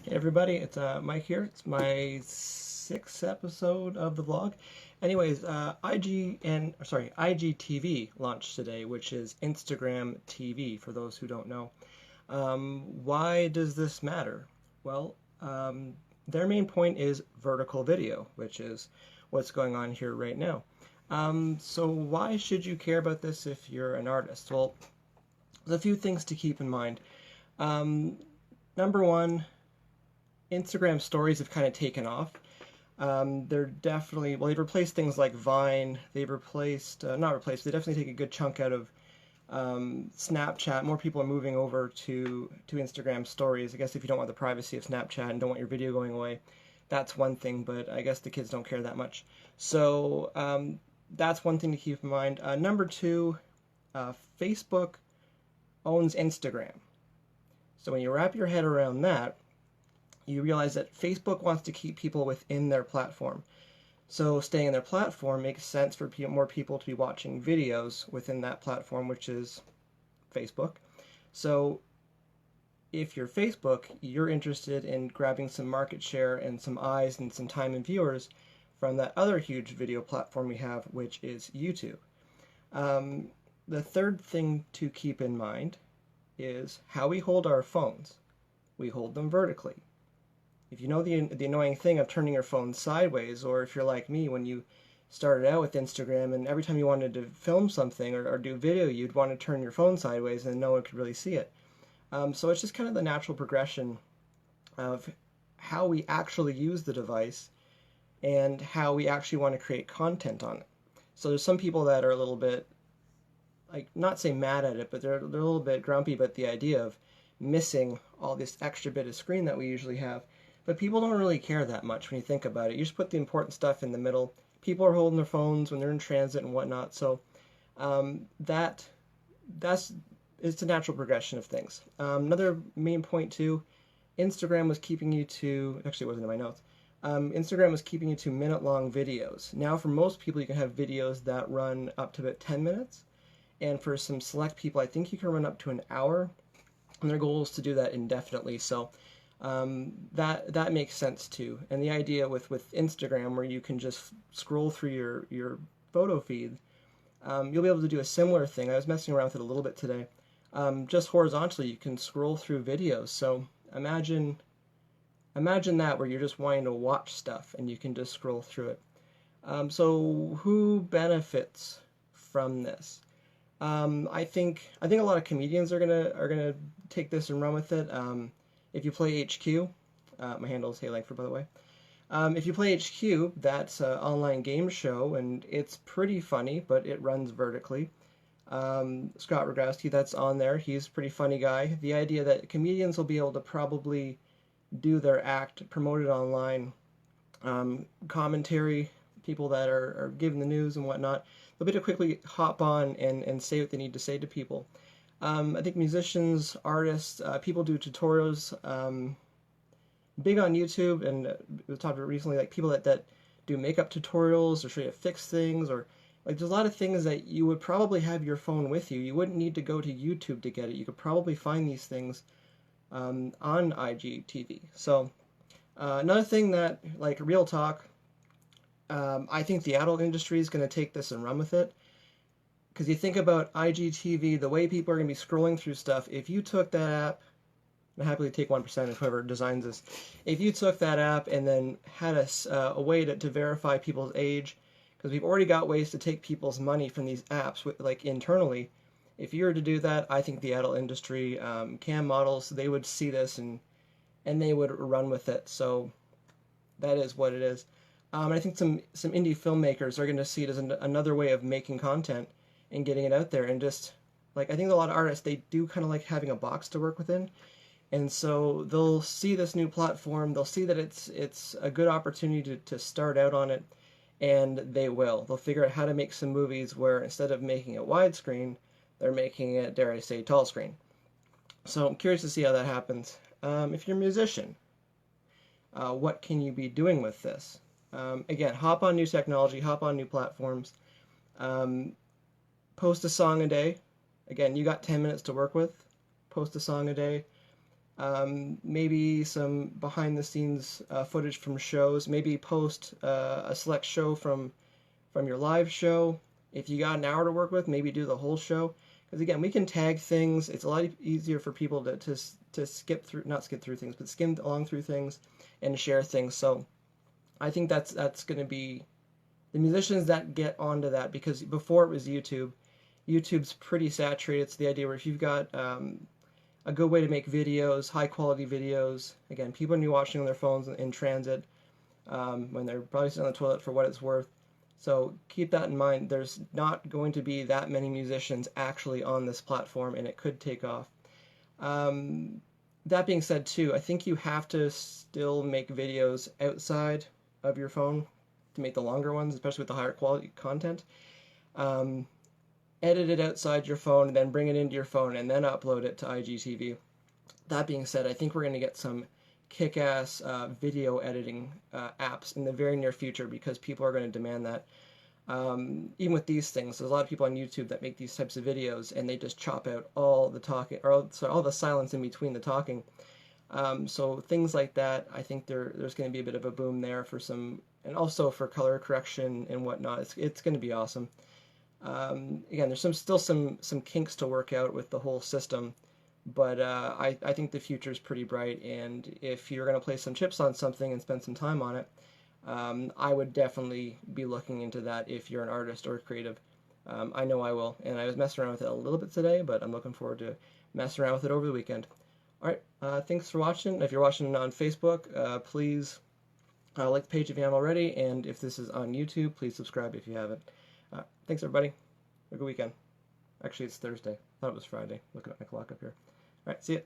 Hey everybody, it's Mike here. It's my sixth episode of the vlog. Anyways, IGTV launched today, which is Instagram TV for those who don't know. Why does this matter? Well, their main point is vertical video, which is what's going on here right now. So why should you care about this if you're an artist? Well, there's a few things to keep in mind. Number one, Instagram stories have kind of taken off. They're definitely, well, they've replaced things like Vine. They've replaced, not replaced, they definitely take a good chunk out of Snapchat. More people are moving over to Instagram stories. I guess if you don't want the privacy of Snapchat and don't want your video going away, that's one thing, but I guess the kids don't care that much. So that's one thing to keep in mind. Number two, Facebook owns Instagram. So when you wrap your head around that, you realize that Facebook wants to keep people within their platform. So staying in their platform makes sense for more people to be watching videos within that platform, which is Facebook. So if you're Facebook, you're interested in grabbing some market share and some eyes and some time and viewers from that other huge video platform we have, which is YouTube. The third thing to keep in mind is how we hold our phones. We hold them vertically. If you know the annoying thing of turning your phone sideways, or if you're like me when you started out with Instagram and every time you wanted to film something or do video, you'd want to turn your phone sideways and no one could really see it. So it's just kind of the natural progression of how we actually use the device and how we actually want to create content on it. So there's some people that are a little bit, like, not say mad at it, but they're a little bit grumpy about the idea of missing all this extra bit of screen that we usually have. But people don't really care that much when you think about it. You just put the important stuff in the middle. People are holding their phones when they're in transit and whatnot. So that's it's a natural progression of things. Another main point too, Instagram was keeping you to, actually it wasn't in my notes, Instagram was keeping you to minute-long videos. Now for most people you can have videos that run up to about 10 minutes. And for some select people, I think you can run up to an hour. And their goal is to do that indefinitely. So that makes sense too. And the idea with Instagram, where you can just scroll through your photo feed, you'll be able to do a similar thing. I was messing around with it a little bit today. Just horizontally, you can scroll through videos. So imagine that, where you're just wanting to watch stuff and you can just scroll through it. So who benefits from this? I think a lot of comedians are gonna take this and run with it. If you play HQ, my handle is HeyLangford, by the way. If you play HQ, that's an online game show, and it's pretty funny, but it runs vertically. Scott Rogowski, that's on there. He's a pretty funny guy. The idea that comedians will be able to probably do their act, promote it online, commentary, people that are giving the news and whatnot, they'll be able to quickly hop on and say what they need to say to people. I think musicians, artists, people do tutorials, big on YouTube, and we talked about recently, like people that do makeup tutorials or show you how to fix things, or like there's a lot of things that you would probably have your phone with you. You wouldn't need to go to YouTube to get it. You could probably find these things on IGTV. So another thing that, like, real talk, I think the adult industry is going to take this and run with it. Because you think about IGTV, the way people are going to be scrolling through stuff, if you took that app, and happily take 1% of whoever designs this, if you took that app and then had a way to verify people's age, because we've already got ways to take people's money from these apps, like internally, if you were to do that, I think the adult industry, cam models, they would see this and they would run with it. So that is what it is. I think some indie filmmakers are going to see it as another way of making content and getting it out there. And just, like, I think a lot of artists, they do kind of like having a box to work within. And so they'll see this new platform, they'll see that it's a good opportunity to start out on it, and they'll figure out how to make some movies where instead of making it widescreen, they're making it, dare I say, tall screen. So I'm curious to see how that happens. If you're a musician, what can you be doing with this? Again, hop on new technology, hop on new platforms, post a song a day. Again, you got 10 minutes to work with. Post a song a day. maybe some behind the scenes footage from shows, maybe post a select show from your live show. If you got an hour to work with, maybe do the whole show. Because again, we can tag things. It's a lot easier for people to skip through, not skip through things, but skim along through things and share things. So I think that's going to be the musicians that get onto that, because before it was YouTube. YouTube's pretty saturated. It's the idea where if you've got a good way to make videos, high quality videos, again, people are going to be watching on their phones in transit when they're probably sitting on the toilet for what it's worth. So keep that in mind. There's not going to be that many musicians actually on this platform, and it could take off. That being said, too, I think you have to still make videos outside of your phone to make the longer ones, especially with the higher quality content. Edit it outside your phone, then bring it into your phone, and then upload it to IGTV. That being said, I think we're going to get some kick-ass video editing apps in the very near future, because people are going to demand that. Even with these things, there's a lot of people on YouTube that make these types of videos, and they just chop out all the talking, or sorry, all the silence in between the talking. So things like that, I think there's going to be a bit of a boom there for some, and also for color correction and whatnot. It's going to be awesome. Again, there's still some kinks to work out with the whole system, but I think the future is pretty bright, and if you're going to place some chips on something and spend some time on it, I would definitely be looking into that if you're an artist or a creative. I know I will, and I was messing around with it a little bit today, but I'm looking forward to messing around with it over the weekend. Alright, thanks for watching. If you're watching on Facebook, please like the page if you haven't already, and if this is on YouTube, please subscribe if you haven't. Thanks, everybody. Have a good weekend. Actually, it's Thursday. I thought it was Friday, looking at my clock up here. All right, see ya.